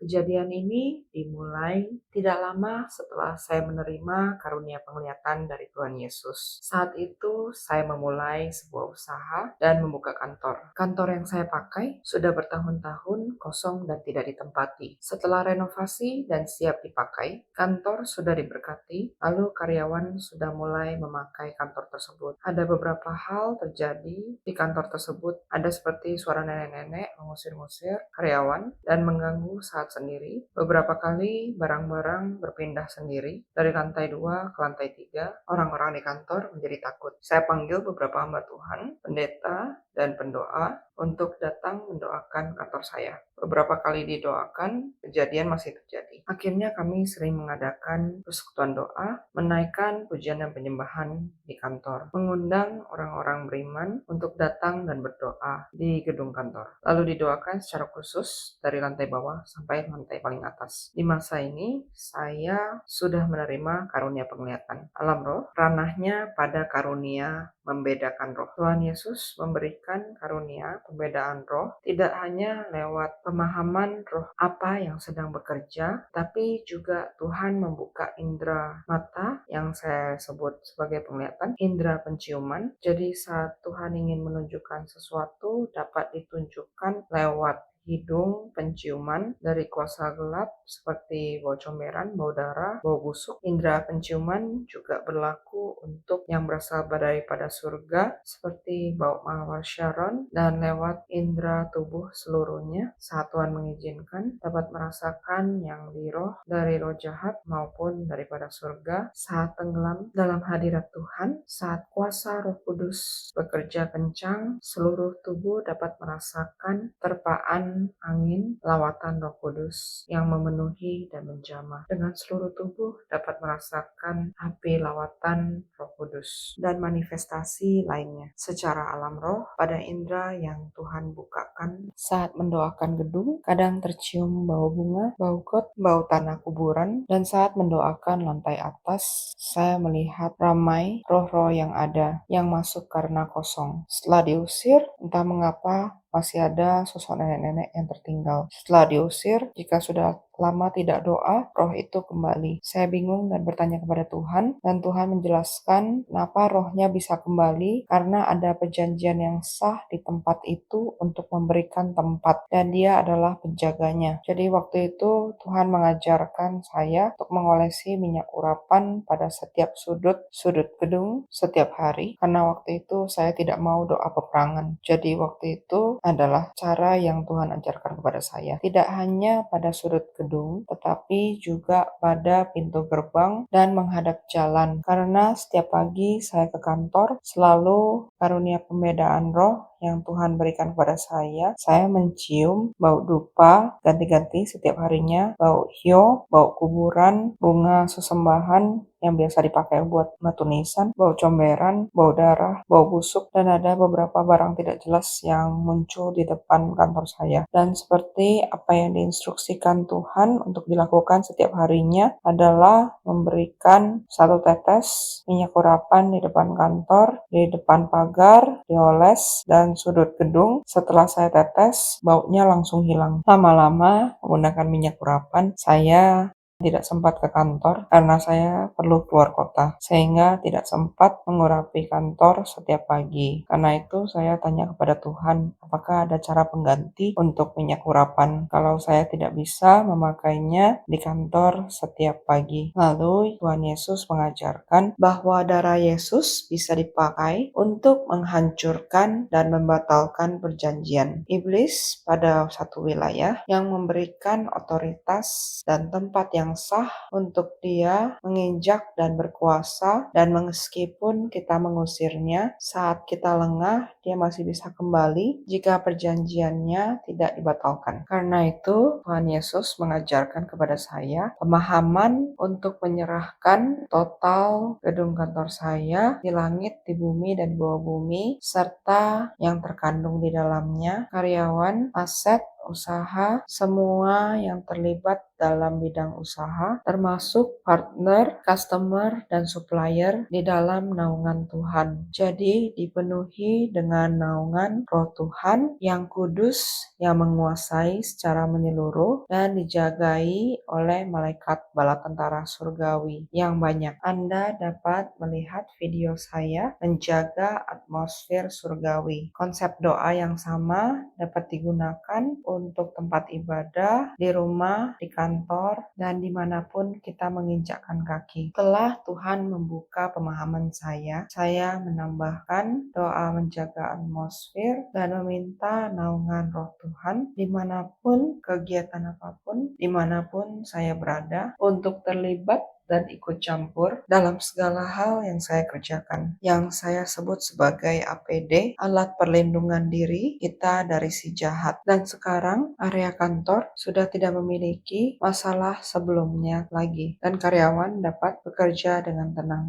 Kejadian ini dimulai tidak lama setelah saya menerima karunia penglihatan dari Tuhan Yesus. Saat itu saya memulai sebuah usaha dan membuka kantor. Kantor yang saya pakai sudah bertahun-tahun kosong dan tidak ditempati. Setelah renovasi dan siap dipakai, kantor sudah diberkati, lalu karyawan sudah mulai memakai kantor tersebut. Ada beberapa hal terjadi di kantor tersebut. Ada seperti suara nenek-nenek mengusir-ngusir karyawan dan mengganggu saat sendiri. Beberapa kali barang-barang berpindah sendiri dari lantai 2 ke lantai 3. Orang-orang di kantor menjadi takut. Saya panggil beberapa hamba Tuhan, pendeta, dan pendoa untuk datang mendoakan kantor saya. Beberapa kali didoakan, kejadian masih terjadi. Akhirnya kami sering mengadakan persekutuan doa, menaikkan pujian dan penyembahan di kantor, mengundang orang-orang beriman untuk datang dan berdoa di gedung kantor. Lalu didoakan secara khusus dari lantai bawah sampai lantai paling atas. Di masa ini, saya sudah menerima karunia penglihatan. Alam roh, ranahnya pada karunia membedakan roh. Tuhan Yesus memberikan karunia pembedaan roh tidak hanya lewat pemahaman roh apa yang sedang bekerja, tapi juga Tuhan membuka indera mata yang saya sebut sebagai penglihatan, indera penciuman. Jadi saat Tuhan ingin menunjukkan sesuatu dapat ditunjukkan lewat hidung, penciuman dari kuasa gelap seperti bau comberan, bau darah, bau busuk. Indera penciuman juga berlaku untuk yang berasal daripada surga seperti bau mawar Sharon, dan lewat indera tubuh seluruhnya saat Tuhan mengizinkan dapat merasakan yang di roh dari roh jahat maupun daripada surga saat tenggelam dalam hadirat Tuhan. Saat kuasa Roh Kudus bekerja kencang, seluruh tubuh dapat merasakan terpaan angin lawatan Roh Kudus yang memenuhi dan menjamah. Dengan seluruh tubuh dapat merasakan api lawatan Roh Kudus dan manifestasi lainnya secara alam roh pada indera yang Tuhan bukakan. Saat mendoakan gedung, kadang tercium bau bunga, bau kot, bau tanah kuburan, dan saat mendoakan lantai atas, saya melihat ramai roh-roh yang ada yang masuk karena kosong. Setelah diusir, entah mengapa masih ada sosok nenek-nenek yang tertinggal. Setelah diusir, jika sudah lama tidak doa, roh itu kembali. Saya bingung dan bertanya kepada Tuhan, dan Tuhan menjelaskan kenapa rohnya bisa kembali, karena ada perjanjian yang sah di tempat itu untuk memberikan tempat, dan dia adalah penjaganya. Jadi waktu itu Tuhan mengajarkan saya untuk mengolesi minyak urapan pada setiap sudut gedung setiap hari, karena waktu itu saya tidak mau doa peperangan. Jadi waktu itu adalah cara yang Tuhan ajarkan kepada saya. Tidak hanya pada sudut gedung, tetapi juga pada pintu gerbang dan menghadap jalan. Karena setiap pagi saya ke kantor, selalu karunia pembedaan roh yang Tuhan berikan kepada saya mencium bau dupa ganti-ganti setiap harinya, bau hio, bau kuburan, bunga sesembahan yang biasa dipakai buat batu nisan, bau comberan, bau darah, bau busuk, dan ada beberapa barang tidak jelas yang muncul di depan kantor saya. Dan seperti apa yang diinstruksikan Tuhan untuk dilakukan setiap harinya adalah memberikan 1 tetes minyak urapan di depan kantor, di depan pagar, dioles, dan sudut gedung. Setelah saya tetes, baunya langsung hilang. Lama-lama menggunakan minyak urapan, saya tidak sempat ke kantor karena saya perlu keluar kota, sehingga tidak sempat mengurapi kantor setiap pagi. Karena itu saya tanya kepada Tuhan, apakah ada cara pengganti untuk minyak urapan kalau saya tidak bisa memakainya di kantor setiap pagi. Lalu Tuhan Yesus mengajarkan bahwa darah Yesus bisa dipakai untuk menghancurkan dan membatalkan perjanjian. Iblis pada satu wilayah yang memberikan otoritas dan tempat yang sah untuk dia menginjak dan berkuasa, dan meskipun kita mengusirnya, saat kita lengah, dia masih bisa kembali jika perjanjiannya tidak dibatalkan. Karena itu, Tuhan Yesus mengajarkan kepada saya pemahaman untuk menyerahkan total gedung kantor saya di langit, di bumi, dan di bawah bumi, serta yang terkandung di dalamnya, karyawan, aset, usaha, semua yang terlibat dalam bidang usaha, termasuk partner, customer, dan supplier di dalam naungan Tuhan. Jadi dipenuhi dengan naungan Roh Tuhan yang kudus, yang menguasai secara menyeluruh dan dijagai oleh malaikat bala tentara surgawi yang banyak. Anda dapat melihat video saya menjaga atmosfer surgawi. Konsep doa yang sama dapat digunakan untuk tempat ibadah, di rumah, di kantor, dan dimanapun kita menginjakkan kaki. Setelah Tuhan membuka pemahaman saya menambahkan doa menjaga atmosfer dan meminta naungan Roh Tuhan dimanapun kegiatan apapun, dimanapun saya berada, untuk terlibat dan ikut campur dalam segala hal yang saya kerjakan. Yang saya sebut sebagai APD, alat perlindungan diri kita dari si jahat. Dan sekarang area kantor sudah tidak memiliki masalah sebelumnya lagi dan karyawan dapat bekerja dengan tenang.